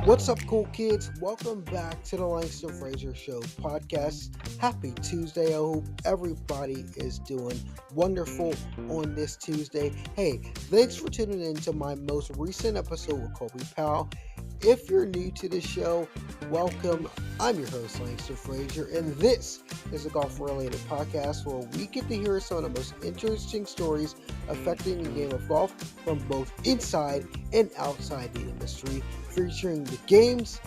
What's up, cool kids? Welcome back to the Langston Fraser Show podcast. Happy Tuesday. I hope everybody is doing wonderful on this Tuesday. Hey, thanks for tuning in to my most recent episode with Colby Powell. If you're new to the show, welcome. I'm your host, Langston Fraser, and this is a golf-related podcast where we get to hear some of the most interesting stories affecting the game of golf from both inside and outside the industry, featuring the game's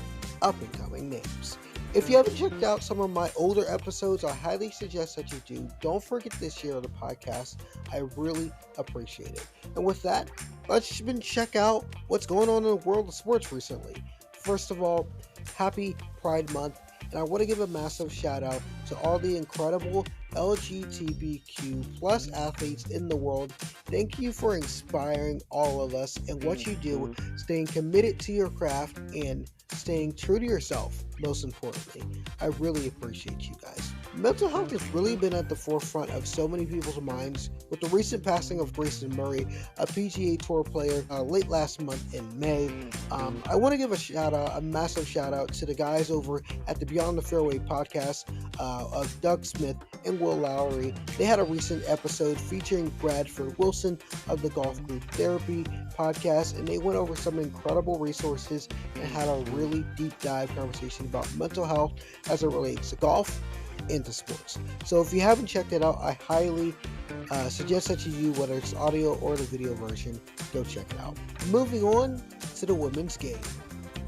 up-and-coming names. If you haven't checked out some of my older episodes, I highly suggest that you do. Don't forget to share the podcast. I really appreciate it. And with that, let's check out what's going on in the world of sports recently. First of all, happy Pride Month, and I want to give a massive shout out to all the incredible LGBTQ plus athletes in the world. Thank you for inspiring all of us and what you do, staying committed to your craft and staying true to yourself, most importantly. I really appreciate you guys. Mental health has really been at the forefront of so many people's minds with the recent passing of Grayson Murray, a PGA Tour player, late last month in May. I want to give a massive shout out to the guys over at the Beyond the Fairway podcast of Doug Smith and Will Lowry. They had a recent episode featuring Bradford Wilson of the Golf Group Therapy podcast, and they went over some incredible resources and had a really deep dive conversation about mental health as it relates to golf and to sports. So if you haven't checked it out, I highly suggest that you do, whether it's audio or the video version. Go check it out. Moving on to the women's game.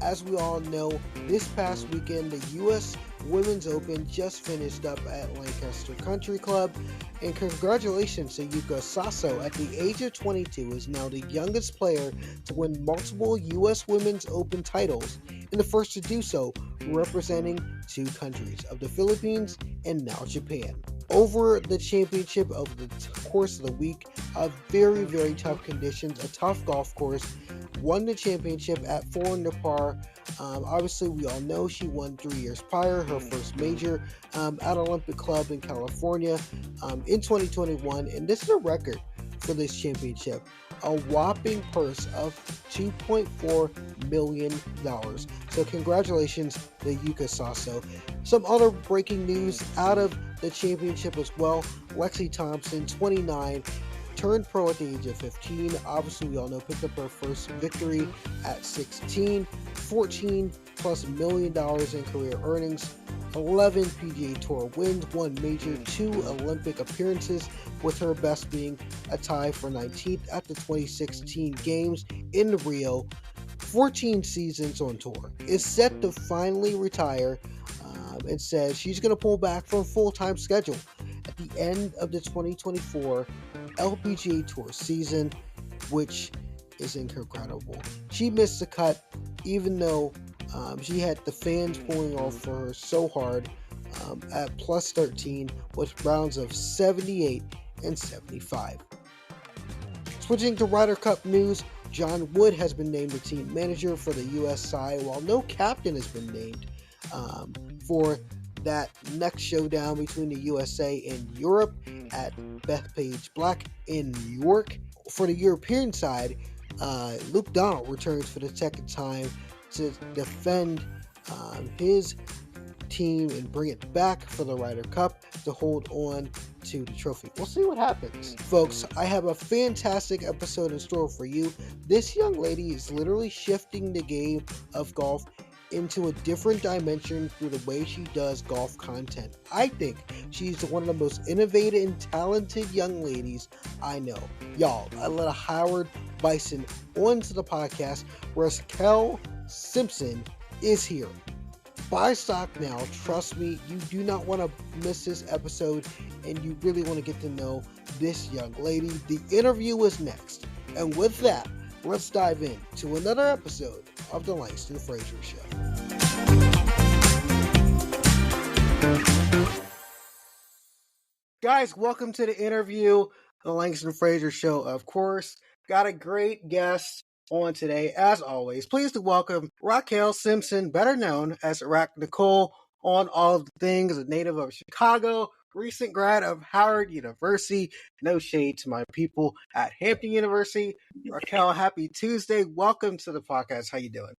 As we all know, this past weekend, the U.S. Women's Open just finished up at Lancaster Country Club, and congratulations to Yuka Saso. At the age of 22, is now the youngest player to win multiple U.S. Women's Open titles, and the first to do so, representing two countries of the Philippines and now Japan. Over the championship, over the course of the week, of very, very tough conditions, a tough golf course, won the championship at 4 under par. Obviously, we all know she won 3 years prior, her first major at Olympic Club in California in 2021, and this is a record for this championship. A whopping purse of $2.4 million. So congratulations to Yuka Saso. Some other breaking news out of the championship as well. Lexi Thompson, 29, turned pro at the age of 15. Obviously, we all know, picked up her first victory at 16. $14+ million in career earnings. 11 PGA Tour wins, 1 major, 2 Olympic appearances, with her best being a tie for 19th at the 2016 Games in Rio. 14 seasons on tour. Is set to finally retire and says she's going to pull back from a full-time schedule at the end of the 2024 LPGA Tour season, which is incredible. She missed the cut even though she had the fans pulling off for her so hard at plus 13 with rounds of 78 and 75. Switching to Ryder Cup news, John Wood has been named the team manager for the U.S. side, while no captain has been named for that next showdown between the USA and Europe at Bethpage Black in New York. For the European side, Luke Donald returns for the second time to defend his team and bring it back for the Ryder Cup to hold on to the trophy. We'll see what happens. Folks, I have a fantastic episode in store for you. This young lady is literally shifting the game of golf into a different dimension through the way she does golf content. I think she's one of the most innovative and talented young ladies I know. Y'all, I let a Howard Bison onto the podcast. Raquel Simpson is here. Buy stock now. Trust me, you do not want to miss this episode, and you really want to get to know this young lady. The interview is next. And with that, let's dive into another episode of The Langston Fraser Show. Guys, welcome to the interview, The Langston Fraser Show. Of course, got a great guest on today, as always. Pleased to welcome Raquel Simpson, better known as Rack Nicole, on all of the things, a native of Chicago, recent grad of Howard University. No shade to my people at Hampton University. Raquel, happy Tuesday. Welcome to the podcast. How you doing?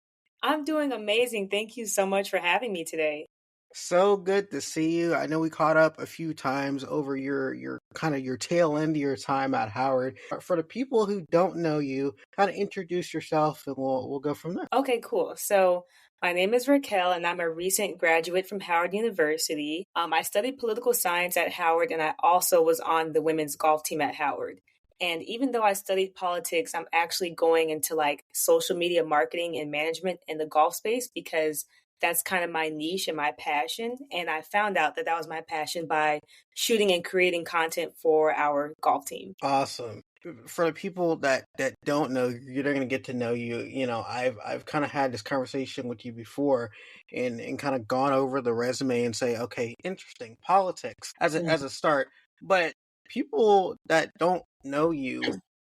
I'm doing amazing. Thank you so much for having me today. So good to see you. I know we caught up a few times over your kind of your tail end of your time at Howard. For the people who don't know you, kind of introduce yourself and we'll go from there. Okay, cool. So, my name is Raquel, and I'm a recent graduate from Howard University. I studied political science at Howard, and I also was on the women's golf team at Howard. And even though I studied politics, I'm actually going into like social media marketing and management in the golf space because that's kind of my niche and my passion. And I found out that that was my passion by shooting and creating content for our golf team. Awesome. For the people that don't know, you're going to get to know you. You know, I've kind of had this conversation with you before, and kind of gone over the resume and say, okay, interesting politics as a start. But people that don't know you,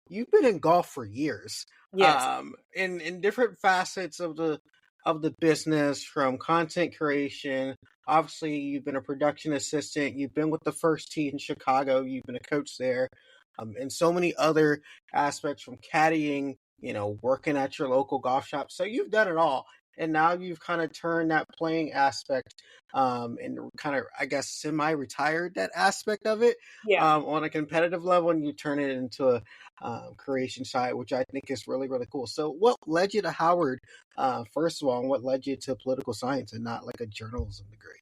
you've been in golf for years, Yes. in different facets of the business, from content creation. Obviously, you've been a production assistant. You've been with the first tee in Chicago. You've been a coach there, and so many other aspects, from caddying, working at your local golf shop. So you've done it all. And now you've kind of turned that playing aspect, and kind of, I guess, semi-retired that aspect of it, Yeah. on a competitive level, and you turn it into a creation side, which I think is really, really cool. So what led you to Howard, first of all, and what led you to political science and not like a journalism degree?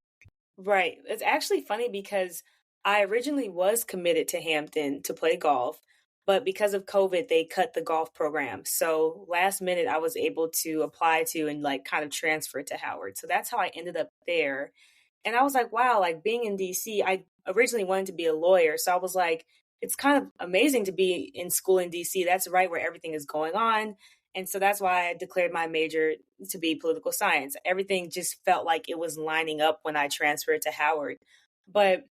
Right. It's actually funny because I originally was committed to Hampton to play golf, but because of COVID, they cut the golf program. So last minute, I was able to apply to and like kind of transfer to Howard. So that's how I ended up there. And I was like, wow, like being in DC, I originally wanted to be a lawyer. So I was like, it's kind of amazing to be in school in DC. That's right where everything is going on. And so that's why I declared my major to be political science. Everything just felt like it was lining up when I transferred to Howard. But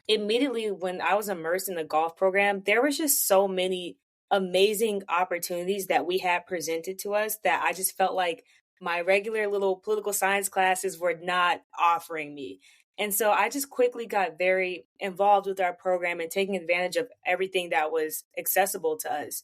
immediately when I was immersed in the golf program, there was just so many amazing opportunities that we had presented to us that I just felt like my regular little political science classes were not offering me. And so I just quickly got very involved with our program and taking advantage of everything that was accessible to us.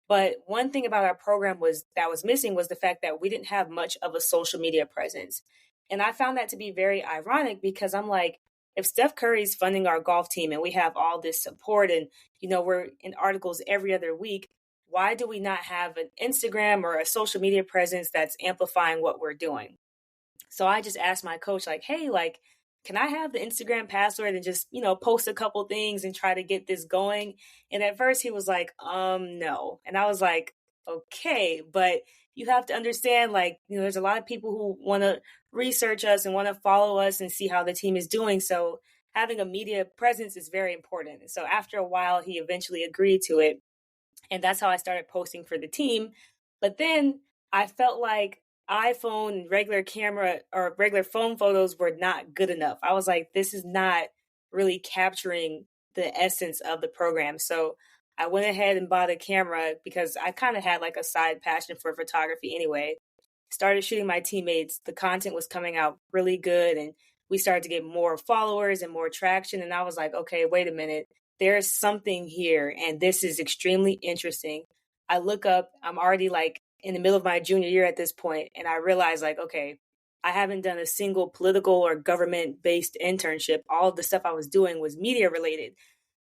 But one thing about our program was that was missing was the fact that we didn't have much of a social media presence. And I found that to be very ironic because I'm like, if Steph Curry's funding our golf team and we have all this support and we're in articles every other week, why do we not have an Instagram or a social media presence that's amplifying what we're doing? So I just asked my coach, like, hey, like, can I have the Instagram password and just, post a couple things and try to get this going? And at first he was like, no. And I was like, okay, but you have to understand, like, there's a lot of people who want to research us and want to follow us and see how the team is doing. So having a media presence is very important. So after a while, he eventually agreed to it. And that's how I started posting for the team. But then I felt like iPhone and regular camera or regular phone photos were not good enough. I was like, this is not really capturing the essence of the program. So I went ahead and bought a camera because I kind of had like a side passion for photography anyway. Started shooting my teammates. The content was coming out really good and we started to get more followers and more traction. And I was like, okay, wait a minute. There's something here and this is extremely interesting. I look up, I'm already like in the middle of my junior year at this point, and I realize like, okay, I haven't done a single political or government based internship. All of the stuff I was doing was media related.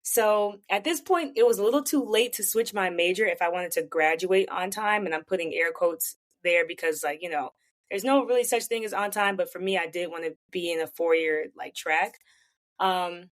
So at this point, it was a little too late to switch my major if I wanted to graduate on time. And I'm putting air quotes there because, like, there's no really such thing as on time. But for me, I did want to be in a 4 year like track. Um,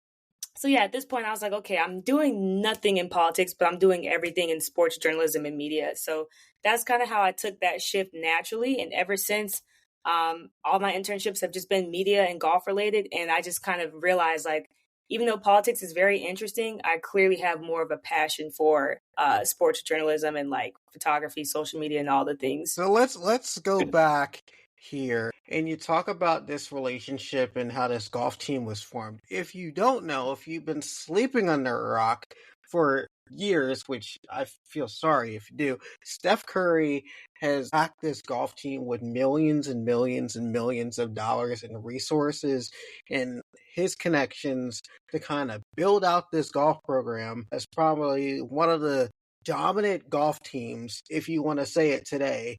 so yeah, at this point, I was like, okay, I'm doing nothing in politics, but I'm doing everything in sports journalism and media. So that's kind of how I took that shift naturally. And ever since, all my internships have just been media and golf related. And I just kind of realized, like, even though politics is very interesting, I clearly have more of a passion for sports journalism and like photography, social media, and all the things. So let's go back here, and you talk about this relationship and how this golf team was formed. If you don't know, if you've been sleeping under a rock for years, which I feel sorry if you do, Steph Curry has backed this golf team with millions and millions and millions of dollars in resources and his connections to kind of build out this golf program. That's probably one of the dominant golf teams, if you want to say it today,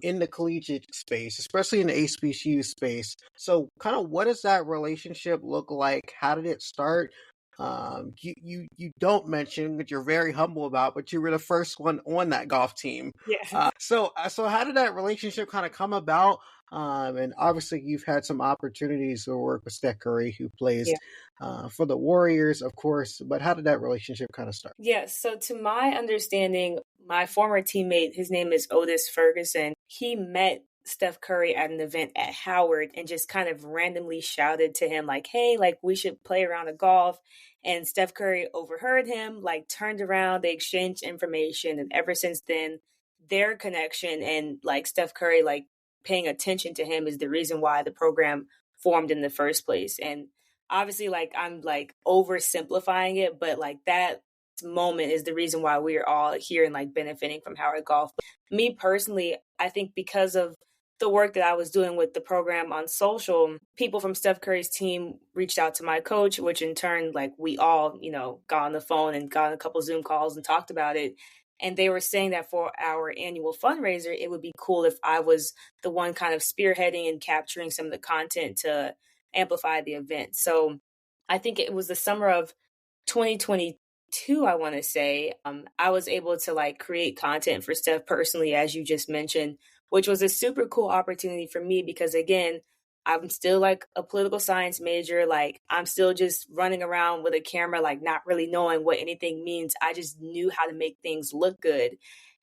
in the collegiate space, especially in the HBCU space. So, kind of, what does that relationship look like? How did it start? You don't mention, but you're very humble about, but you were the first one on that golf team. Yeah. So how did that relationship kind of come about? And obviously, you've had some opportunities to work with Steph Curry, who plays Yeah. for the Warriors, of course. But how did that relationship kind of start? Yes. So, to my understanding, my former teammate, his name is Otis Ferguson, he met Steph Curry at an event at Howard and just kind of randomly shouted to him, like, hey, like, we should play around a golf. And Steph Curry overheard him, like, turned around, they exchanged information. And ever since then, their connection and, like, Steph Curry, like, paying attention to him is the reason why the program formed in the first place. And obviously, like, I'm like oversimplifying it, but like that moment is the reason why we're all here and like benefiting from Howard Golf. But me personally, I think because of the work that I was doing with the program on social, people from Steph Curry's team reached out to my coach, which in turn, like, we all, got on the phone and got on a couple Zoom calls and talked about it. And they were saying that for our annual fundraiser, it would be cool if I was the one kind of spearheading and capturing some of the content to amplify the event. So I think it was the summer of 2022, I want to say. I was able to like create content for Steph personally, as you just mentioned, which was a super cool opportunity for me because, again, I'm still like a political science major. Like, I'm still just running around with a camera, like, not really knowing what anything means. I just knew how to make things look good.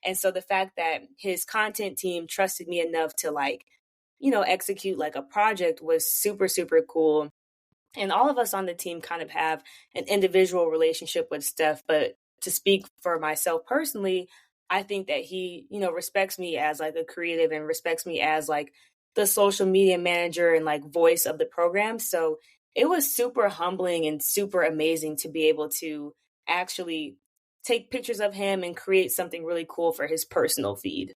And so the fact that his content team trusted me enough to like, execute like a project was super, super cool. And all of us on the team kind of have an individual relationship with Steph, but to speak for myself personally, I think that he, respects me as like a creative and respects me as like the social media manager and like voice of the program. So it was super humbling and super amazing to be able to actually take pictures of him and create something really cool for his personal feed.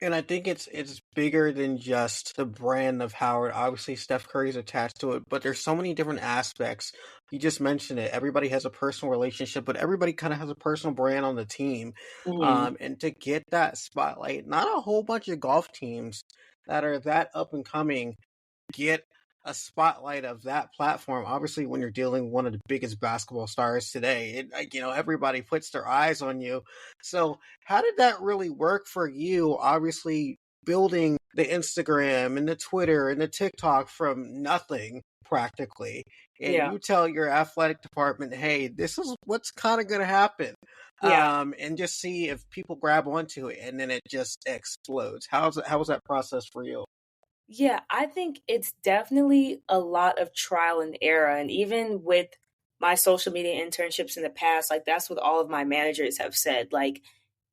And I think it's bigger than just the brand of Howard. Obviously, Steph Curry's attached to it, but there's so many different aspects. You just mentioned it. Everybody has a personal relationship, but everybody kind of has a personal brand on the team. Mhm. And to get that spotlight, not a whole bunch of golf teams that are that up and coming get a spotlight of that platform. Obviously, when you're dealing with one of the biggest basketball stars today, everybody puts their eyes on you. So, how did that really work for you? Obviously, building the Instagram and the Twitter and the TikTok from nothing practically, and Yeah. you tell your athletic department, "Hey, this is what's kind of going to happen." Yeah. And just see if people grab onto it, and then it just explodes. How was that process for you? Yeah, I think it's definitely a lot of trial and error. And even with my social media internships in the past, like, that's what all of my managers have said. Like,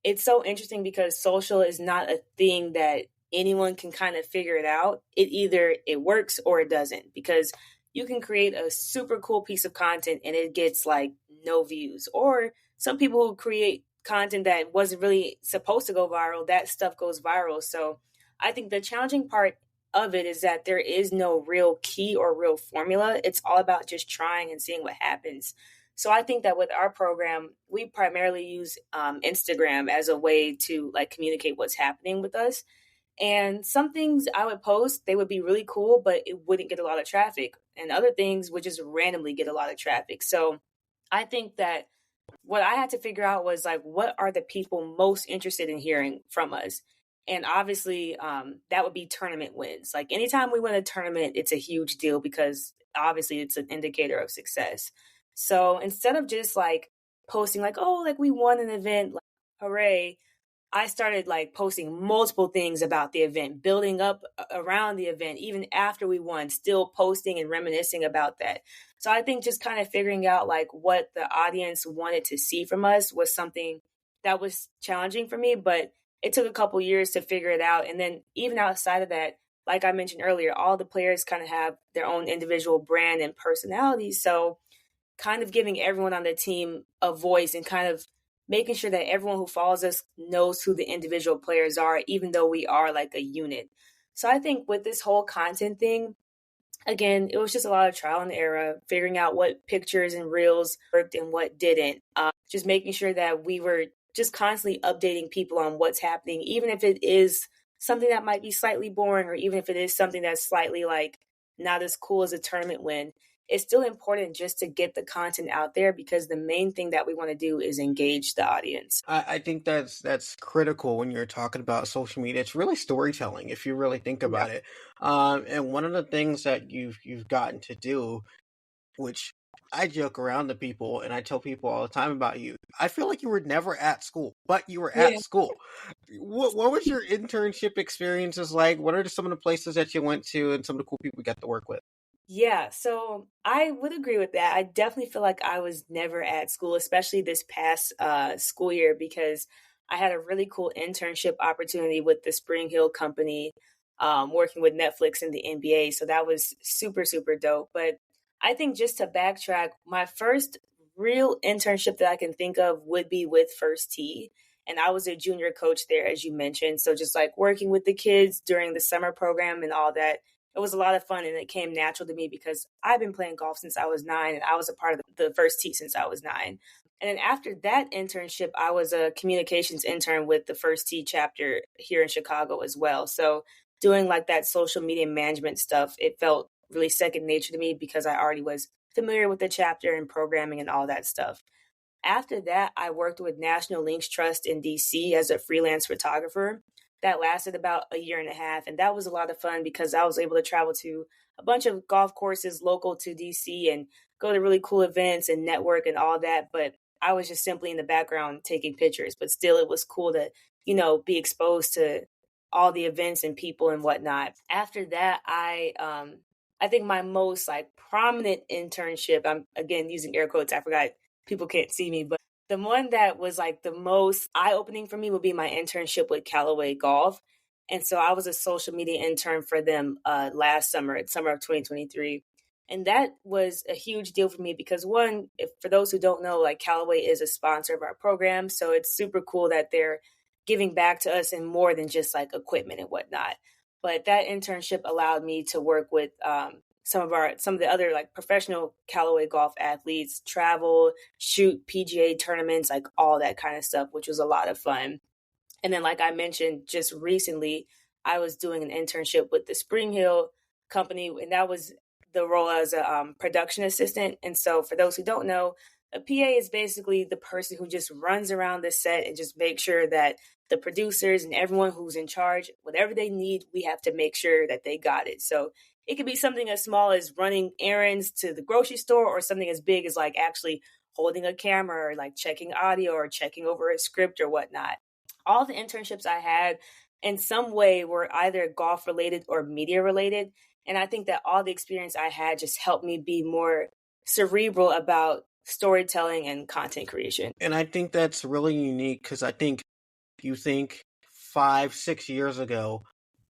it's so interesting because social is not a thing that anyone can kind of figure it out. It either it works or it doesn't, because you can create a super cool piece of content and it gets like no views, or some people who create content that wasn't really supposed to go viral, that stuff goes viral. So I think the challenging part of it is that there is no real key or real formula. It's all about just trying and seeing what happens. So I think that with our program, we primarily use Instagram as a way to like communicate what's happening with us. And some things I would post, they would be really cool, but it wouldn't get a lot of traffic. And other things would just randomly get a lot of traffic. So I think that what I had to figure out was like, what are the people most interested in hearing from us? And obviously, that would be tournament wins. Like, anytime we win a tournament, it's a huge deal because obviously it's an indicator of success. So instead of just like posting like, oh, like we won an event, like, hooray, I started like posting multiple things about the event, building up around the event, even after we won, still posting and reminiscing about that. So I think just kind of figuring out like what the audience wanted to see from us was something that was challenging for me, but it took a couple years to figure it out. And then even outside of that, like I mentioned earlier, all the players kind of have their own individual brand and personality. So kind of giving everyone on the team a voice and kind of making sure that everyone who follows us knows who the individual players are, even though we are like a unit. So I think with this whole content thing, again, it was just a lot of trial and error, figuring out what pictures and reels worked and what didn't. Just making sure that we were just constantly updating people on what's happening, even if it is something that might be slightly boring, or even if it is something that's slightly like not as cool as a tournament win. It's still important just to get the content out there because the main thing that we want to do is engage the audience. I think that's critical when you're talking about social media. It's really storytelling if you really think Yeah. about it. And one of the things that you've gotten to do, which I joke around to people and I tell people all the time about you. I feel like you were never at school, but you were at Yeah. school. What was your internship experiences like? What are some of the places that you went to and some of the cool people you got to work with? Yeah, so I would agree with that. I definitely feel like I was never at school, especially this past school year, because I had a really cool internship opportunity with the Spring Hill company, working with Netflix and the NBA. So that was super, super dope. But I think just to backtrack, my first real internship that I can think of would be with First Tee. And I was a junior coach there, as you mentioned. So just like working with the kids during the summer program and all that, it was a lot of fun and it came natural to me because I've been playing golf since I was 9 and I was a part of the First Tee since I was 9. And then after that internship, I was a communications intern with the First Tee chapter here in Chicago as well. So doing like that social media management stuff, it felt really second nature to me because I already was familiar with the chapter and programming and all that stuff. After that, I worked with National Links Trust in DC as a freelance photographer. That lasted about a year and a half, and that was a lot of fun because I was able to travel to a bunch of golf courses local to DC and go to really cool events and network and all that. But I was just simply in the background taking pictures, but still, it was cool to, be exposed to all the events and people and whatnot. After that, I think my most like prominent internship, I'm again using air quotes, I forgot people can't see me, but the one that was like the most eye opening for me would be my internship with Callaway Golf. And so I was a social media intern for them last summer, at summer of 2023. And that was a huge deal for me because one, if, for those who don't know, like Callaway is a sponsor of our program. So it's super cool that they're giving back to us in more than just like equipment and whatnot. But that internship allowed me to work with some of the other like professional Callaway golf athletes, travel, shoot PGA tournaments, like all that kind of stuff, which was a lot of fun. And then, like I mentioned, just recently, I was doing an internship with the Spring Hill company, and that was the role as a production assistant. And so, for those who don't know, a PA is basically the person who just runs around the set and just makes sure that the producers and everyone who's in charge, whatever they need, we have to make sure that they got it. So it could be something as small as running errands to the grocery store, or something as big as like actually holding a camera or like checking audio or checking over a script or whatnot. All the internships I had in some way were either golf related or media related. And I think that all the experience I had just helped me be more cerebral about storytelling and content creation. And I think that's really unique because I think you think 5, 6 years ago,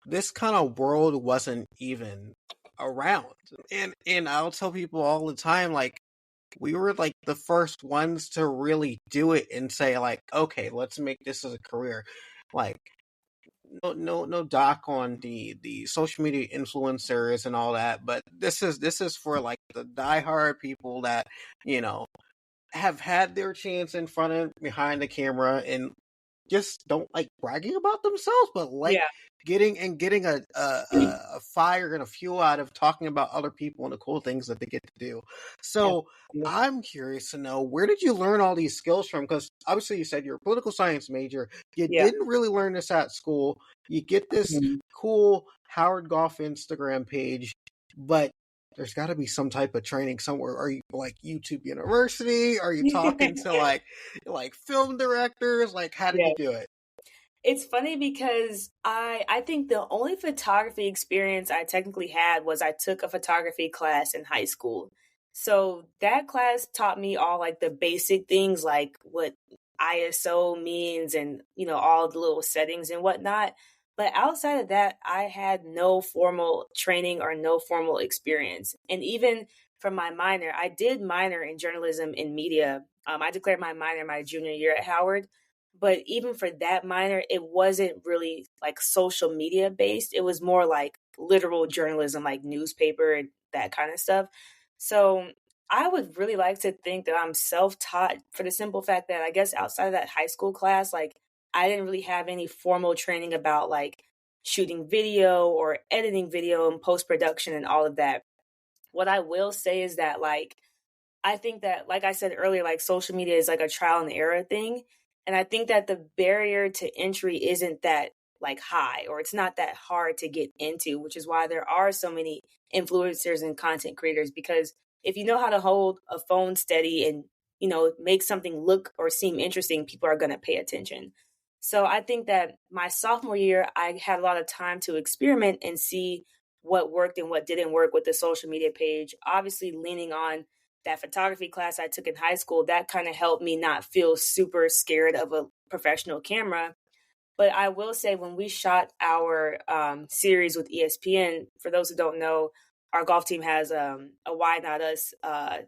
this kind of world wasn't even around. And I'll tell people all the time, like, we were like the first ones to really do it and say, like, okay, let's make this as a career. Like, no doc on the social media influencers and all that, but this is for like the diehard people that, you know, have had their chance in front and behind the camera and just don't like bragging about themselves, but like Yeah. getting a fire and a fuel out of talking about other people and the cool things that they get to do. So Absolutely. I'm curious to know, where did you learn all these skills from? Because obviously you said you're a political science major. You Yeah. didn't really learn this at school. You get this Mhm. cool Howard Golf Instagram page, but there's got to be some type of training somewhere. Are you like YouTube University? Are you talking to like film directors? Like, how did Yeah. you do it? It's funny because I think the only photography experience I technically had was I took a photography class in high school. So that class taught me all like the basic things like what ISO means and all the little settings and whatnot. But outside of that, I had no formal training or no formal experience. And even for my minor, I did minor in journalism and media. I declared my minor my junior year at Howard, but even for that minor, it wasn't really like social media based. It was more like literal journalism, like newspaper and that kind of stuff. So I would really like to think that I'm self-taught for the simple fact that I guess outside of that high school class, like I didn't really have any formal training about like shooting video or editing video and post-production and all of that. What I will say is that like I think that, like I said earlier, like social media is like a trial and error thing. And I think that the barrier to entry isn't that like high or it's not that hard to get into, which is why there are so many influencers and content creators. Because if you know how to hold a phone steady and, make something look or seem interesting, people are going to pay attention. So I think that my sophomore year, I had a lot of time to experiment and see what worked and what didn't work with the social media page. Obviously, leaning on that photography class I took in high school, that kind of helped me not feel super scared of a professional camera. But I will say, when we shot our series with ESPN, for those who don't know, our golf team has a Why Not Us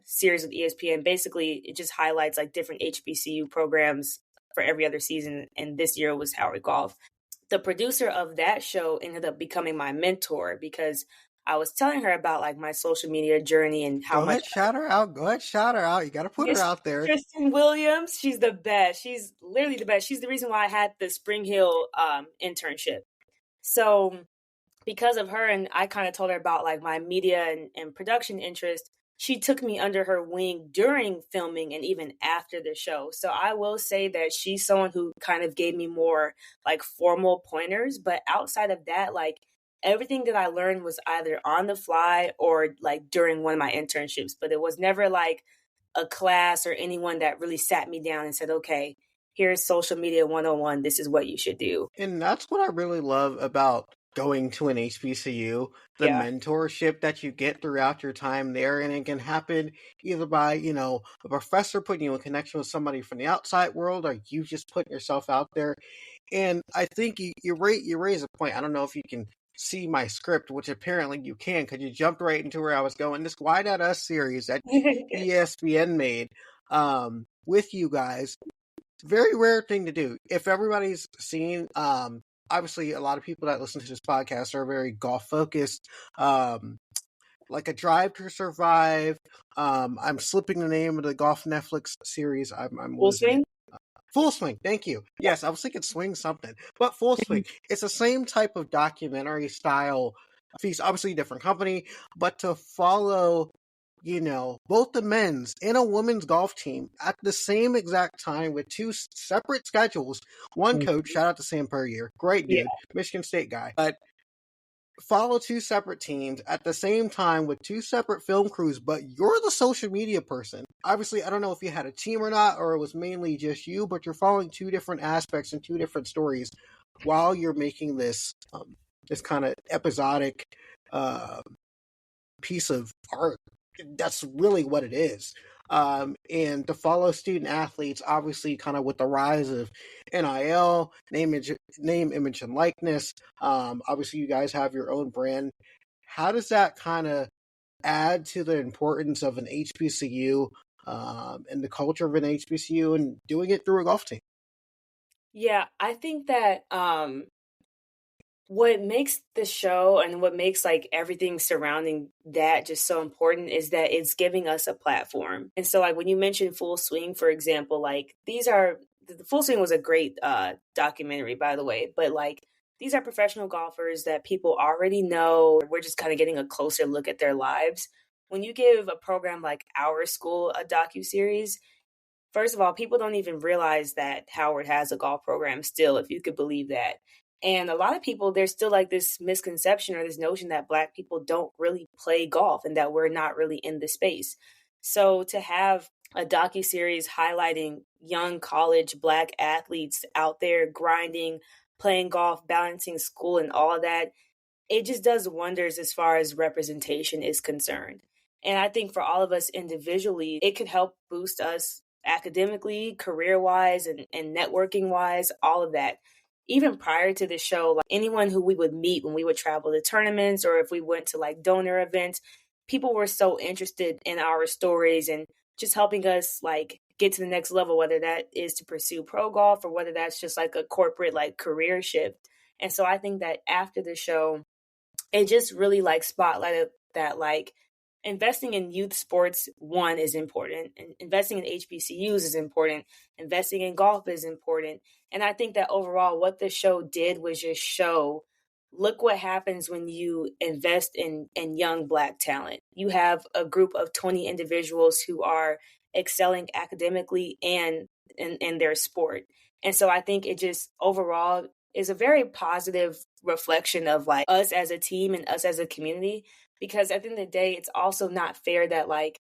series with ESPN. Basically, it just highlights like different HBCU programs for every other season. And this year was Howard Golf. The producer of that show ended up becoming my mentor because I was telling her about like my social media journey and how Go much. ahead, shout her out. Go ahead, shout her out. You got to put her Yes, out there. Kristen Williams, she's the best. She's literally the best. She's the reason why I had the Spring Hill internship. So because of her, and I kind of told her about like my media and production interest, she took me under her wing during filming and even after the show. So I will say that she's someone who kind of gave me more like formal pointers. But outside of that, like everything that I learned was either on the fly or like during one of my internships. But it was never like a class or anyone that really sat me down and said, okay, here's social media 101. This is what you should do. And that's what I really love about going to an HBCU, the Yeah. mentorship that you get throughout your time there. And it can happen either by, a professor putting you in connection with somebody from the outside world, or you just putting yourself out there. And I think you raise a point. I don't know if you can see my script, which apparently you can, because you jumped right into where I was going. This Why Not Us series that ESPN made with you guys, very rare thing to do. If everybody's seen, obviously a lot of people that listen to this podcast are very golf focused. Like A Drive to Survive. I'm slipping the name of the golf Netflix series. I'm Full losing it. swing? Full Swing. Thank you. Yes, I was thinking Swing something, but Full Swing. It's the same type of documentary style piece. Obviously, different company, but to follow both the men's and a women's golf team at the same exact time with two separate schedules. One coach, shout out to Sam Puryear, great dude, Michigan State guy, but follow two separate teams at the same time with two separate film crews, but you're the social media person. Obviously, I don't know if you had a team or not, or it was mainly just you, but you're following two different aspects and two different stories while you're making this kind of episodic piece of art. That's really what it is. And to follow student athletes, obviously, kind of with the rise of NIL, name, image, and likeness. Obviously, you guys have your own brand. How does that kind of add to the importance of an HBCU and the culture of an HBCU and doing it through a golf team? Yeah, I think that what makes the show and what makes like everything surrounding that just so important is that it's giving us a platform. And so like when you mentioned Full Swing, for example, like the Full Swing was a great documentary, by the way, but like these are professional golfers that people already know. We're just kind of getting a closer look at their lives. When you give a program like Our School a docuseries, first of all, people don't even realize that Howard has a golf program still, if you could believe that. And a lot of people, there's still like this misconception or this notion that Black people don't really play golf and that we're not really in the space. So to have a docuseries highlighting young college Black athletes out there grinding, playing golf, balancing school and all of that, it just does wonders as far as representation is concerned. And I think for all of us individually, it could help boost us academically, career wise, and networking wise, all of that. Even prior to the show, like anyone who we would meet when we would travel to tournaments or if we went to like donor events, people were so interested in our stories and just helping us like get to the next level, whether that is to pursue pro golf or whether that's just like a corporate like career shift. And so I think that after the show, it just really like spotlighted that like investing in youth sports, one, is important. And investing in HBCUs is important. Investing in golf is important. And I think that overall, what the show did was just show, look what happens when you invest in young Black talent. You have a group of 20 individuals who are excelling academically and in their sport. And so I think it just overall is a very positive reflection of like us as a team and us as a community. Because at the end of the day, it's also not fair that like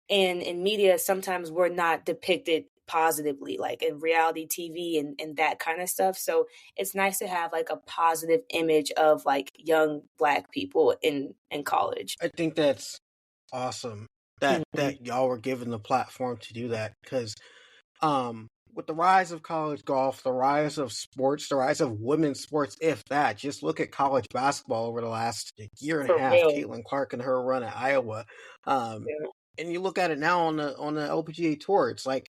in media, sometimes we're not depicted positively, like in reality TV and that kind of stuff. So it's nice to have like a positive image of like young Black people in college. I think that's awesome that Mhm. y'all were given the platform to do that, because with the rise of college golf, the rise of sports, the rise of women's sports, if that, just look at college basketball over the last year and a For half. real. Caitlin Clark and her run at Iowa, Yeah. and you look at it now on the LPGA tour. It's like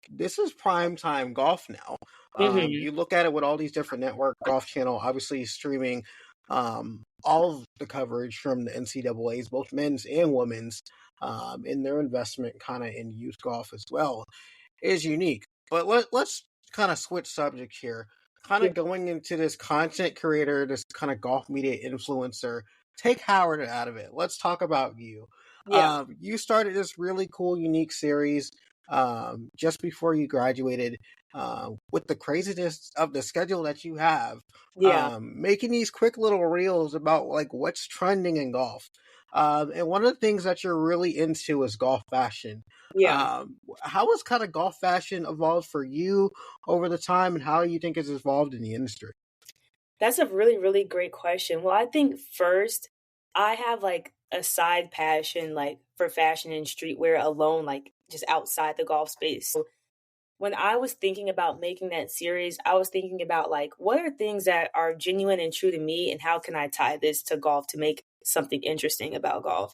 this is prime time golf now. Hmm. You look at it with all these different network, Golf Channel, obviously streaming all of the coverage from the NCAA's, both men's and women's, in their investment kind of in youth golf as well, is unique. But let's kind of switch subjects here. Kind Yeah. of going into this content creator, this kind of golf media influencer. Take Howard out of it. Let's talk about you. Yeah. You started this really cool, unique series just before you graduated, with the craziness of the schedule that you have, Yeah. making these quick little reels about like what's trending in golf. And one of the things that you're really into is golf fashion. Yeah. How has kind of golf fashion evolved for you over the time, and how you think it's evolved in the industry? That's a really, really great question. Well, I think first, I have like a side passion like for fashion and streetwear alone, like just outside the golf space. So when I was thinking about making that series, I was thinking about like what are things that are genuine and true to me and how can I tie this to golf to make something interesting about golf.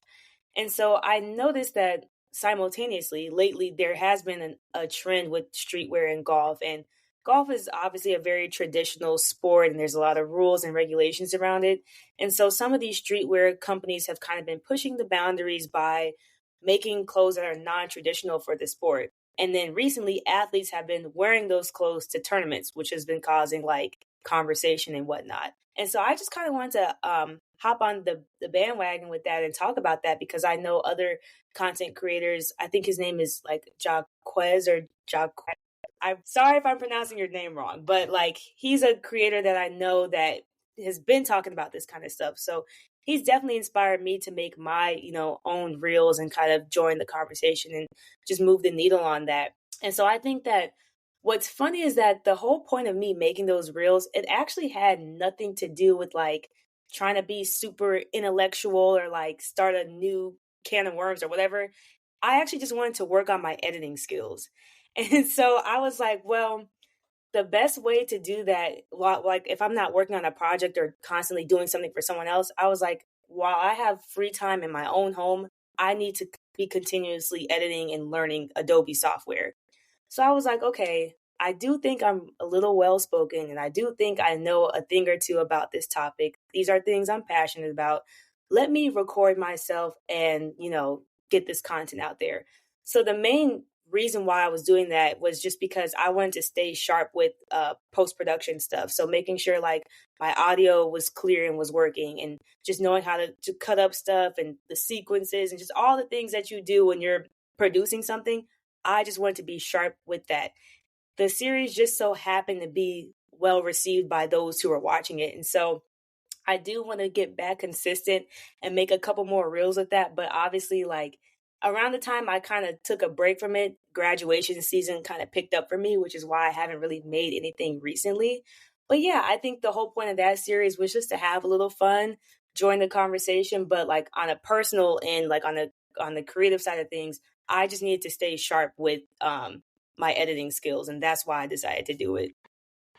And so I noticed that simultaneously, lately, there has been a trend with streetwear and golf. And golf is obviously a very traditional sport, and there's a lot of rules and regulations around it. And so some of these streetwear companies have kind of been pushing the boundaries by making clothes that are non traditional for the sport. And then recently, athletes have been wearing those clothes to tournaments, which has been causing like conversation and whatnot. And so I just kind of wanted to hop on the bandwagon with that and talk about that because I know other content creators. I think his name is like Jaquez or Jaquez. I'm sorry if I'm pronouncing your name wrong, but like he's a creator that I know that has been talking about this kind of stuff. So he's definitely inspired me to make my, own reels and kind of join the conversation and just move the needle on that. And so I think that what's funny is that the whole point of me making those reels, it actually had nothing to do with like trying to be super intellectual or like start a new can of worms or whatever. I actually just wanted to work on my editing skills. And so I was like, well, the best way to do that, like if I'm not working on a project or constantly doing something for someone else, I was like, while I have free time in my own home, I need to be continuously editing and learning Adobe software. So I was like, okay, I do think I'm a little well spoken and I do think I know a thing or two about this topic. These are things I'm passionate about. Let me record myself and, get this content out there. So the main reason why I was doing that was just because I wanted to stay sharp with post production stuff. So making sure like my audio was clear and was working and just knowing how to cut up stuff and the sequences and just all the things that you do when you're producing something. I just wanted to be sharp with that. The series just so happened to be well received by those who are watching it. And so I do want to get back consistent and make a couple more reels with that. But obviously, like around the time I kind of took a break from it, graduation season kind of picked up for me, which is why I haven't really made anything recently. But yeah, I think the whole point of that series was just to have a little fun, join the conversation, but like on a personal and like on the creative side of things, I just needed to stay sharp with my editing skills, and that's why I decided to do it.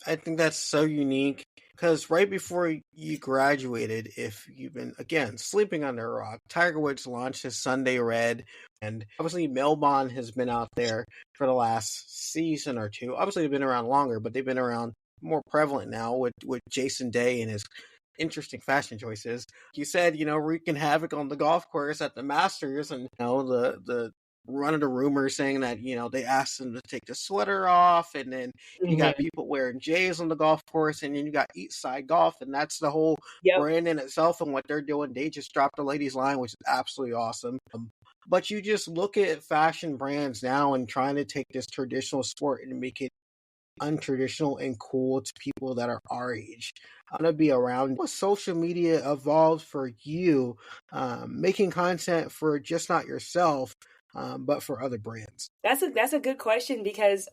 I think that's so unique because right before you graduated, if you've been again sleeping under a rock, Tiger Woods launched his Sunday Red, and obviously Melbon has been out there for the last season or two. Obviously, they've been around longer, but they've been around more prevalent now with Jason Day and his interesting fashion choices. You said, wreaking havoc on the golf course at the Masters, and the run of the rumors saying that they asked him to take the sweater off, and then you got Mhm. people wearing J's on the golf course, and then you got East Side Golf, and that's the whole Yep. brand in itself. And what they're doing, they just dropped the ladies line, which is absolutely awesome. But you just look at fashion brands now and trying to take this traditional sport and make it untraditional and cool to people that are our age. I want to be around what social media evolved for you, making content for just not yourself, but for other brands. That's a good question because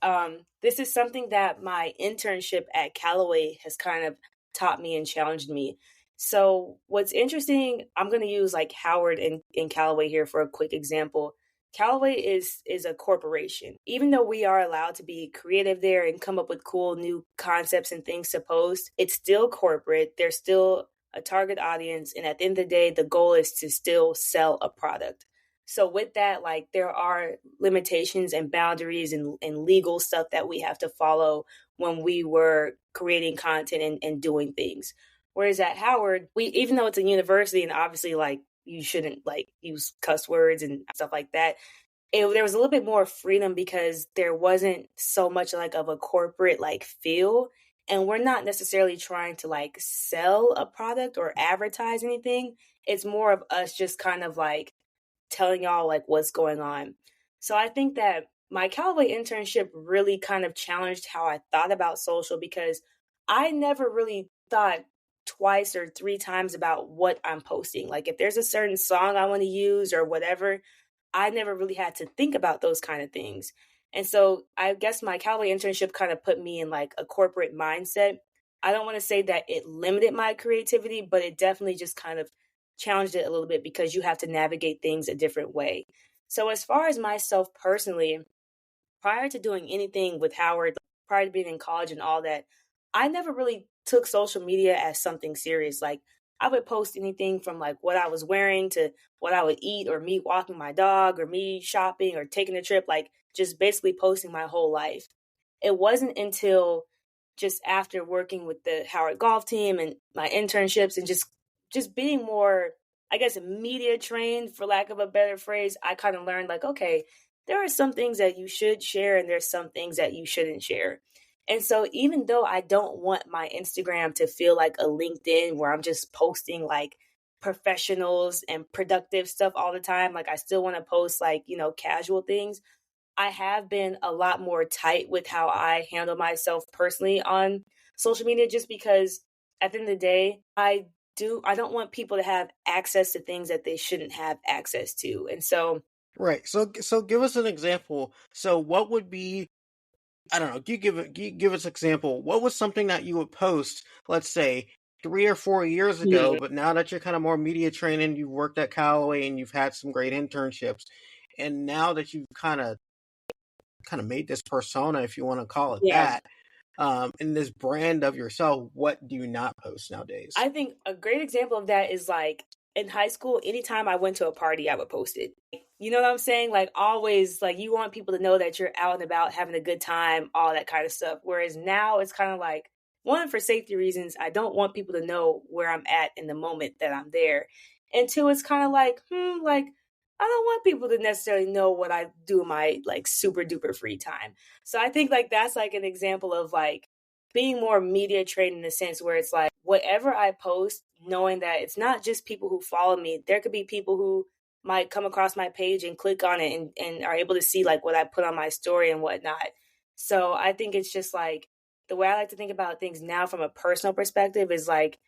this is something that my internship at Callaway has kind of taught me and challenged me. So what's interesting, I'm going to use like Howard and Callaway here for a quick example. Callaway is a corporation. Even though we are allowed to be creative there and come up with cool new concepts and things to post, it's still corporate. There's still a target audience, and at the end of the day, the goal is to still sell a product. So with that, like there are limitations and boundaries and legal stuff that we have to follow when we were creating content and doing things. Whereas at Howard, we even though it's a university and obviously like you shouldn't like use cuss words and stuff like that, there was a little bit more freedom because there wasn't so much like of a corporate like feel. And we're not necessarily trying to like sell a product or advertise anything. It's more of us just kind of like telling y'all like what's going on. So I think that my Callaway internship really kind of challenged how I thought about social because I never really thought twice or three times about what I'm posting. Like if there's a certain song I want to use or whatever, I never really had to think about those kind of things. And so I guess my Callaway internship kind of put me in like a corporate mindset. I don't want to say that it limited my creativity, but it definitely just kind of challenged it a little bit because you have to navigate things a different way. So, as far as myself personally, prior to doing anything with Howard, prior to being in college and all that, I never really took social media as something serious. Like, I would post anything from like what I was wearing to what I would eat, or me walking my dog, or me shopping, or taking a trip, like just basically posting my whole life. It wasn't until just after working with the Howard golf team and my internships and just being more, I guess, media trained, for lack of a better phrase, I kind of learned like, okay, there are some things that you should share and there's some things that you shouldn't share. And so even though I don't want my Instagram to feel like a LinkedIn where I'm just posting like professionals and productive stuff all the time, like I still want to post like, casual things. I have been a lot more tight with how I handle myself personally on social media just because at the end of the day, I don't want people to have access to things that they shouldn't have access to. And so Right. So give us an example. So what would be, I don't know, give us an example. What was something that you would post, let's say 3 or 4 years ago, Mhm. but now that you're kind of more media trained and you've worked at Callaway and you've had some great internships, and now that you've kind of made this persona, if you want to call it Yeah. that, in this brand of yourself, what do you not post nowadays? I think a great example of that is like in high school, anytime I went to a party, I would post it. You know what I'm saying? Like always, like you want people to know that you're out and about having a good time, all that kind of stuff. Whereas now it's kind of like, one, for safety reasons, I don't want people to know where I'm at in the moment that I'm there. And two, it's kind of like, like I don't want people to necessarily know what I do in my like super duper free time. So I think like that's like an example of like being more media trained in the sense where it's like whatever I post, knowing that it's not just people who follow me, there could be people who might come across my page and click on it and are able to see like what I put on my story and whatnot. So I think it's just like the way I like to think about things now from a personal perspective is like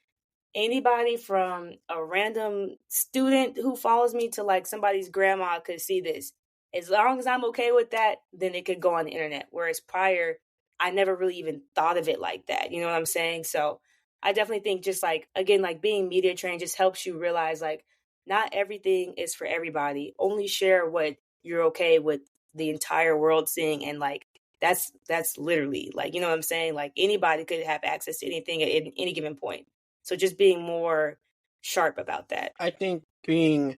anybody from a random student who follows me to like somebody's grandma could see this. As long as I'm okay with that, then it could go on the internet. Whereas prior, I never really even thought of it like that. You know what I'm saying? So I definitely think just like, again, like being media trained just helps you realize like not everything is for everybody. Only share what you're okay with the entire world seeing. And like, that's literally like, you know what I'm saying? Like anybody could have access to anything at any given point. So just being more sharp about that. I think being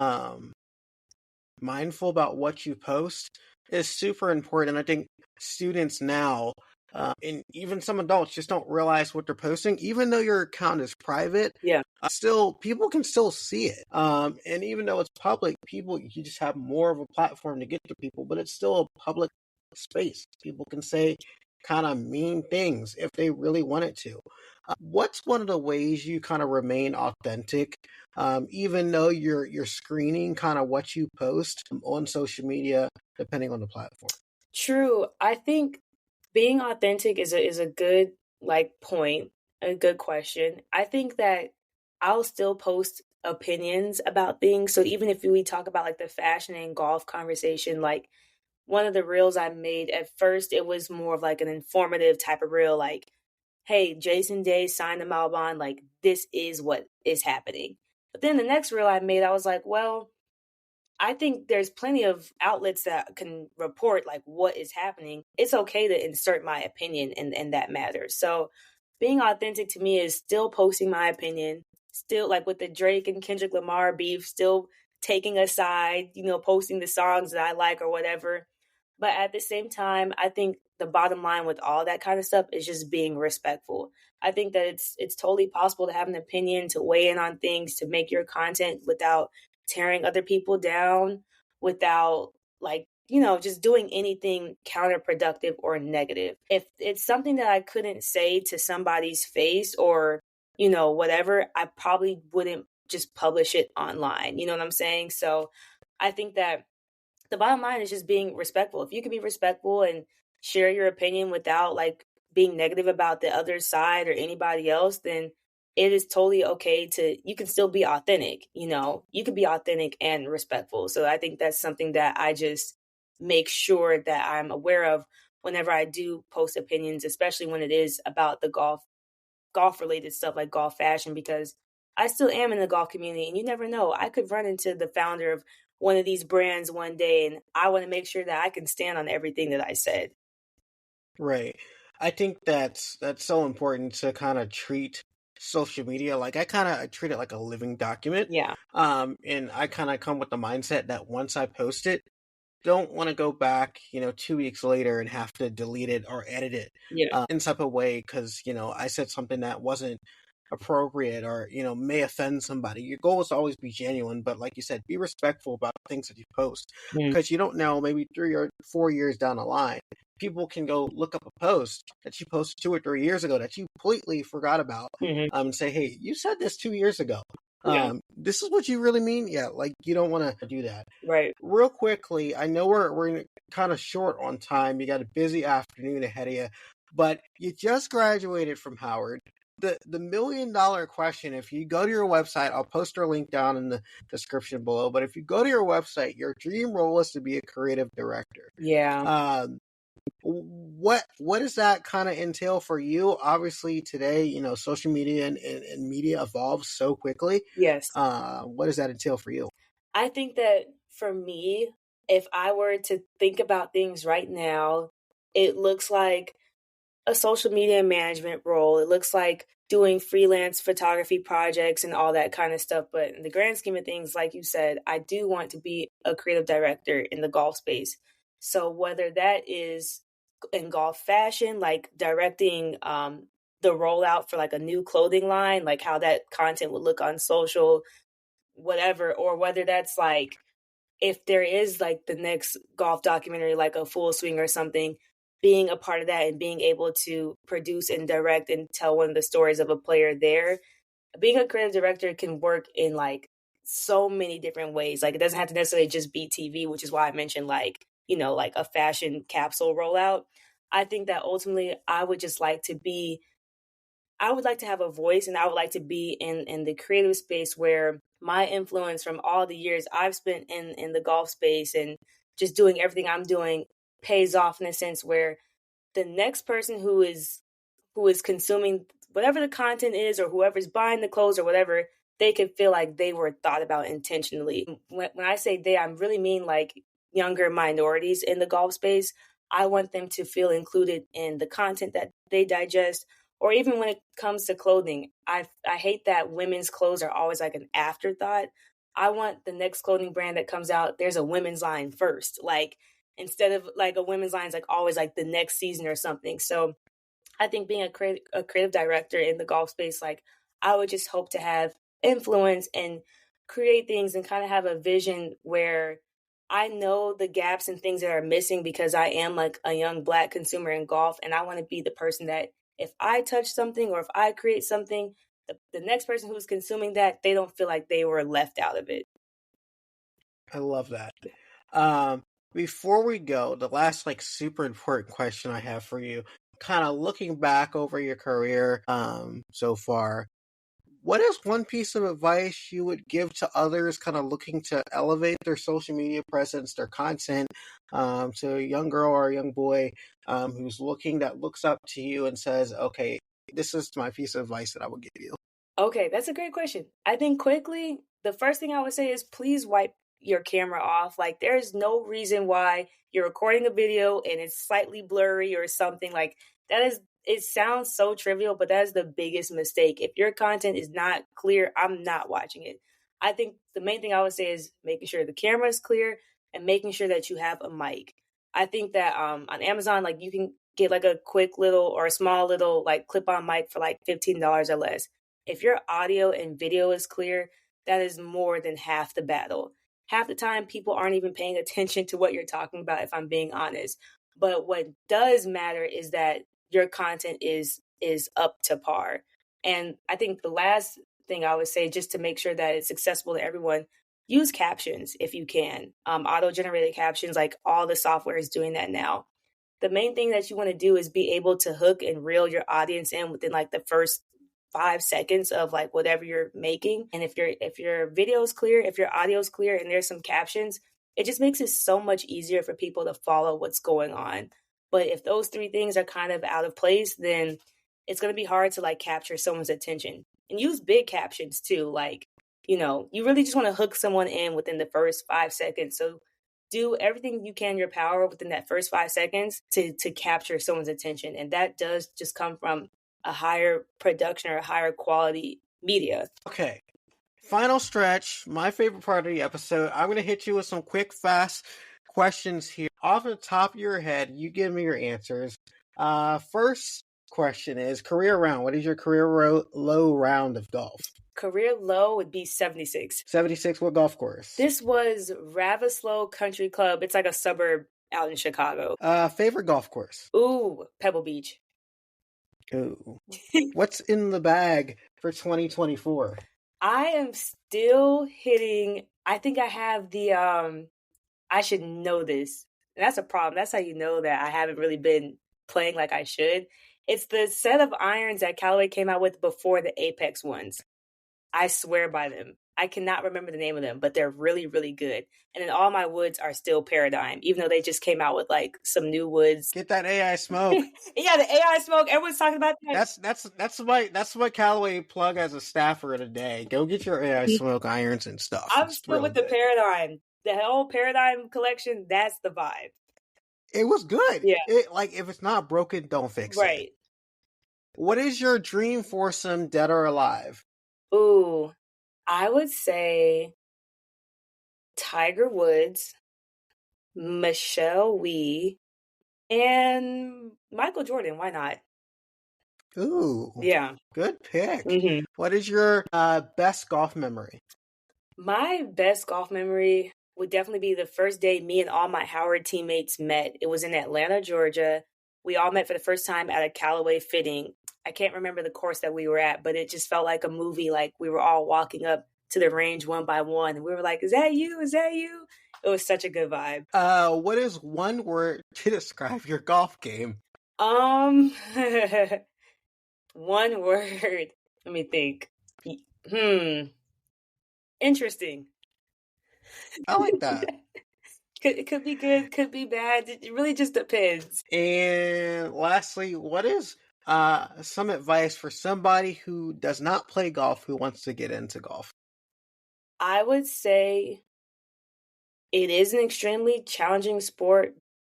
mindful about what you post is super important. I think students now, And even some adults just don't realize what they're posting, even though your account is private. Yeah. Still, people can still see it. And even though it's public, you just have more of a platform to get to people, but it's still a public space. People can say kind of mean things if they really wanted to. What's one of the ways you kind of remain authentic, even though you're screening kind of what you post on social media, depending on the platform? True. I think being authentic is a good point, a good question. I think that I'll still post opinions about things. So even if we talk about like the fashion and golf conversation, like one of the reels I made at first, it was more of like an informative type of reel, like, hey, Jason Day signed the Malbon, like this is what is happening. But then the next reel I made, I was like, well, I think there's plenty of outlets that can report like what is happening. It's okay to insert my opinion in that matter. So being authentic to me is still posting my opinion, still like with the Drake and Kendrick Lamar beef, still taking a side, posting the songs that I like or whatever. But at the same time, I think the bottom line with all that kind of stuff is just being respectful. I think that it's totally possible to have an opinion, to weigh in on things, to make your content without tearing other people down, without just doing anything counterproductive or negative. If it's something that I couldn't say to somebody's face or, whatever, I probably wouldn't just publish it online. You know what I'm saying? So I think that the bottom line is just being respectful. If you can be respectful and share your opinion without being negative about the other side or anybody else, then it is totally okay you can still be authentic. You can be authentic and respectful. So I think that's something that I just make sure that I'm aware of whenever I do post opinions, especially when it is about the golf related stuff like golf fashion, because I still am in the golf community and you never know. I could run into the founder of one of these brands one day and I want to make sure that I can stand on everything that I said. Right. I think that's so important to kind of treat social media like I kind of treat it like a living document. Yeah. And I kind of come with the mindset that once I post it, don't want to go back, 2 weeks later and have to delete it or edit it Yeah. in such a way because, I said something that wasn't appropriate or, may offend somebody. Your goal is to always be genuine, but like you said, be respectful about things that you post Mm. because you don't know, maybe 3 or 4 years down the line, people can go look up a post that you posted 2 or 3 years ago that you completely forgot about Hmm. and say, hey, you said this 2 years ago. Yeah. This is what you really mean? Yeah, like you don't want to do that. Right. Real quickly, I know we're kind of short on time. You got a busy afternoon ahead of you, but you just graduated from Howard. The $1 million question, if you go to your website, I'll post our link down in the description below, but if you go to your website, your dream role is to be a creative director. Yeah. Um, what does that kind of entail for you? Obviously today, social media and media evolves so quickly. Yes. What does that entail for you? I think that for me, if I were to think about things right now, it looks like a social media management role. It looks like doing freelance photography projects and all that kind of stuff. But in the grand scheme of things, like you said, I do want to be a creative director in the golf space. So whether that is in golf fashion, like directing the rollout for like a new clothing line, like how that content would look on social, whatever, or whether that's like if there is like the next golf documentary, like a Full Swing or something, being a part of that and being able to produce and direct and tell one of the stories of a player there. Being a creative director can work in like so many different ways. Like it doesn't have to necessarily just be TV, which is why I mentioned like a fashion capsule rollout. I think that ultimately I would like to have a voice and I would like to be in the creative space where my influence from all the years I've spent in the golf space and just doing everything I'm doing pays off in a sense where the next person who is consuming whatever the content is or whoever's buying the clothes or whatever, they can feel like they were thought about intentionally. When I say they, I really mean like younger minorities in the golf space. I want them to feel included in the content that they digest, or even when it comes to clothing. I hate that women's clothes are always like an afterthought. I want the next clothing brand that comes out, there's a women's line first. Like instead of like a women's line is like always like the next season or something. So I think being a creative director in the golf space, like I would just hope to have influence and create things and kind of have a vision where I know the gaps and things that are missing because I am like a young black consumer in golf and I want to be the person that if I touch something or if I create something, the next person who's consuming that, they don't feel like they were left out of it. I love that. Um, Before we go, the last like super important question I have for you, kind of looking back over your career so far, what is one piece of advice you would give to others kind of looking to elevate their social media presence, their content, to a young girl or a young boy who's that looks up to you and says, okay, this is my piece of advice that I would give you? Okay, that's a great question. I think quickly, the first thing I would say is please wipe your camera off. Like, there's no reason why you're recording a video and it's slightly blurry or something. Like, it sounds so trivial, but that is the biggest mistake. If your content is not clear, I'm not watching it. I think the main thing I would say is making sure the camera is clear and making sure that you have a mic. I think that on Amazon, like, you can get like a quick little or a small little like clip on mic for like $15 or less. If your audio and video is clear, that is more than half the battle. Half the time, people aren't even paying attention to what you're talking about, if I'm being honest. But what does matter is that your content is up to par. And I think the last thing I would say, just to make sure that it's accessible to everyone, use captions if you can. Auto-generated captions, like all the software is doing that now. The main thing that you want to do is be able to hook and reel your audience in within like the first 5 seconds of like whatever you're making. And if your video is clear, if your audio is clear and there's some captions, it just makes it so much easier for people to follow what's going on. But if those three things are kind of out of place, then it's going to be hard to like capture someone's attention. And use big captions too. Like, you really just want to hook someone in within the first 5 seconds. So do everything you can in your power within that first 5 seconds to capture someone's attention. And that does just come from a higher production or a higher quality media. Okay. Final stretch, my favorite part of the episode. I'm going to hit you with some quick, fast questions here. Off the top of your head, you give me your answers. First question is career round. What is your career low round of golf? Career low would be 76. 76, what golf course? This was Ravenslow Country Club. It's like a suburb out in Chicago. Favorite golf course? Ooh, Pebble Beach. Ooh. What's in the bag for 2024? I am still hitting, I think I have the, I should know this. And that's a problem. That's how you know that I haven't really been playing like I should. It's the set of irons that Callaway came out with before the Apex ones. I swear by them. I cannot remember the name of them, but they're really, really good. And then all my woods are still Paradigm, even though they just came out with like some new woods. Get that AI smoke. Yeah, the AI smoke. Everyone's talking about that. That's my Callaway plug as a staffer today. Go get your AI smoke irons and stuff. I'm still with the Paradigm. The whole Paradigm collection, that's the vibe. It was good. Yeah. If it's not broken, don't fix it. Right. What is your dream foursome, dead or alive? Ooh, I would say Tiger Woods, Michelle Wie, and Michael Jordan. Why not? Ooh. Yeah. Good pick. Mm-hmm. What is your best golf memory? My best golf memory would definitely be the first day me and all my Howard teammates met. It was in Atlanta, Georgia. We all met for the first time at a Callaway fitting. I can't remember the course that we were at, but it just felt like a movie. Like we were all walking up to the range one by one. And we were like, is that you? Is that you? It was such a good vibe. What is one word to describe your golf game? One word. Let me think. Interesting. I like that. It could be good, could be bad. It really just depends. And lastly, what is some advice for somebody who does not play golf, who wants to get into golf? I would say it is an extremely challenging sport.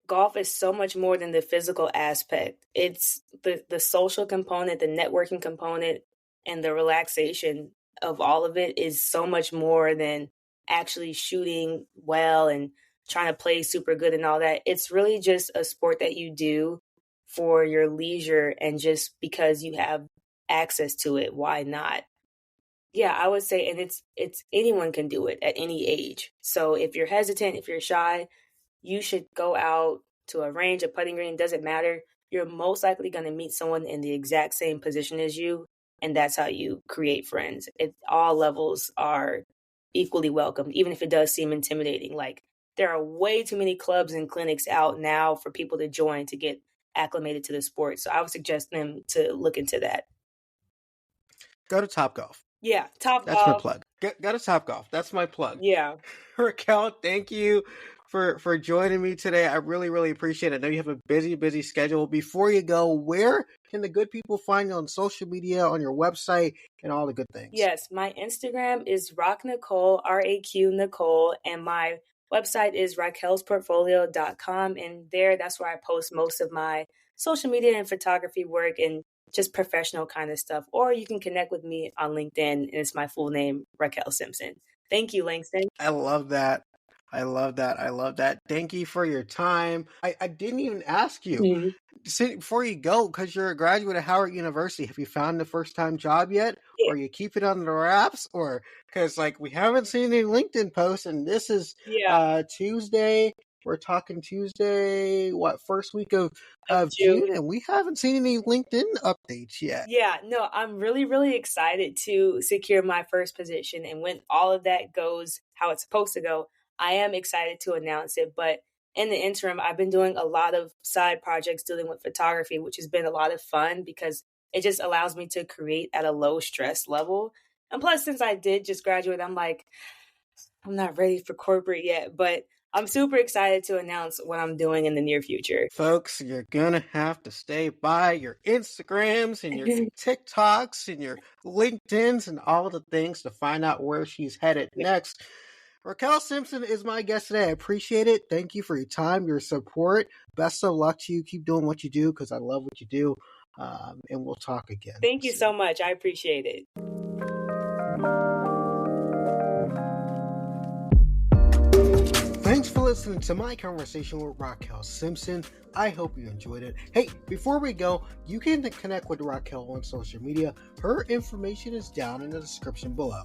Golf is so much more than the physical aspect. It's the social component, the networking component, and the relaxation of all of it is so much more than actually shooting well and trying to play super good and all that. It's really just a sport that you do for your leisure and just because you have access to it, why not? Yeah, I would say, and it's anyone can do it at any age. So if you're hesitant, if you're shy, you should go out to a range, a putting green, doesn't matter. You're most likely going to meet someone in the exact same position as you, and that's how you create friends. All levels are equally welcome, even if it does seem intimidating. Like there are way too many clubs and clinics out now for people to join to get acclimated to the sport. So I would suggest them to look into that. Go to Topgolf. Yeah, Top That's my Golf. plug. Go to Topgolf. That's my plug. Yeah. Raquel, thank you for joining me today. I really, really appreciate it. I know you have a busy schedule. Before you go, where can the good people find you on social media, on your website, and all the good things? Yes, my Instagram is Rock Nicole, RAQ Nicole, and my website is raquelsportfolio.com. And that's where I post most of my social media and photography work and just professional kind of stuff. Or you can connect with me on LinkedIn, and it's my full name, Raquel Simpson. Thank you, Langston. I love that. I love that. Thank you for your time. I didn't even ask you. Mm-hmm. Before you go, because you're a graduate of Howard University, have you found the first-time job yet? Yeah. Or you keep it under the wraps? Or because we haven't seen any LinkedIn posts, and this is Tuesday. We're talking Tuesday, first week of June, and we haven't seen any LinkedIn updates yet. Yeah, no, I'm really, really excited to secure my first position. And when all of that goes how it's supposed to go, I am excited to announce it. But in the interim, I've been doing a lot of side projects dealing with photography, which has been a lot of fun because it just allows me to create at a low stress level. And plus, since I did just graduate, I'm not ready for corporate yet, but I'm super excited to announce what I'm doing in the near future. Folks, you're going to have to stay by your Instagrams and your TikToks and your LinkedIns and all the things to find out where she's headed next. Raquel Simpson is my guest today. I appreciate it. Thank you for your time, your support. Best of luck to you. Keep doing what you do because I love what you do. And we'll talk again. Thank you so much. I appreciate it. Thanks for listening to my conversation with Raquel Simpson. I hope you enjoyed it. Hey, before we go, you can connect with Raquel on social media. Her information is down in the description below.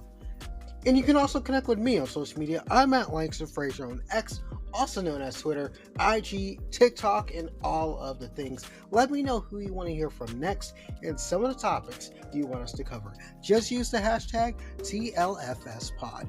And you can also connect with me on social media. I'm at Langston Frazier on X, also known as Twitter, IG, TikTok, and all of the things. Let me know who you want to hear from next and some of the topics you want us to cover. Just use the hashtag TLFSPod.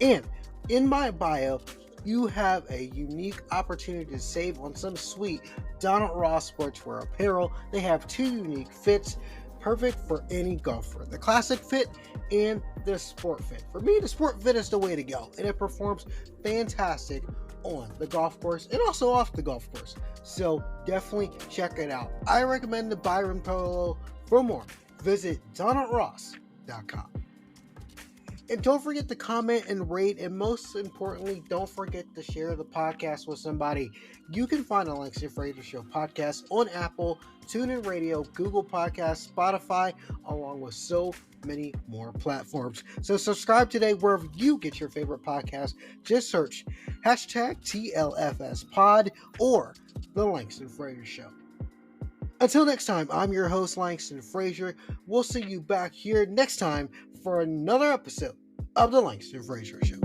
And in my bio, you have a unique opportunity to save on some sweet Donald Ross sportswear apparel. They have two unique fits, perfect for any golfer. The classic fit and the sport fit. For me, the sport fit is the way to go, and it performs fantastic on the golf course and also off the golf course. So definitely check it out. I recommend the Byron Polo. For more, visit donaldross.com. And don't forget to comment and rate, and most importantly, don't forget to share the podcast with somebody. You can find the Langston Frazier Show podcast on Apple, TuneIn Radio, Google Podcasts, Spotify, along with so many more platforms. So subscribe today wherever you get your favorite podcast. Just search hashtag TLFSPod or The Langston Frazier Show. Until next time, I'm your host, Langston Frazier. We'll see you back here next time for another episode of The Langston Frazier Show.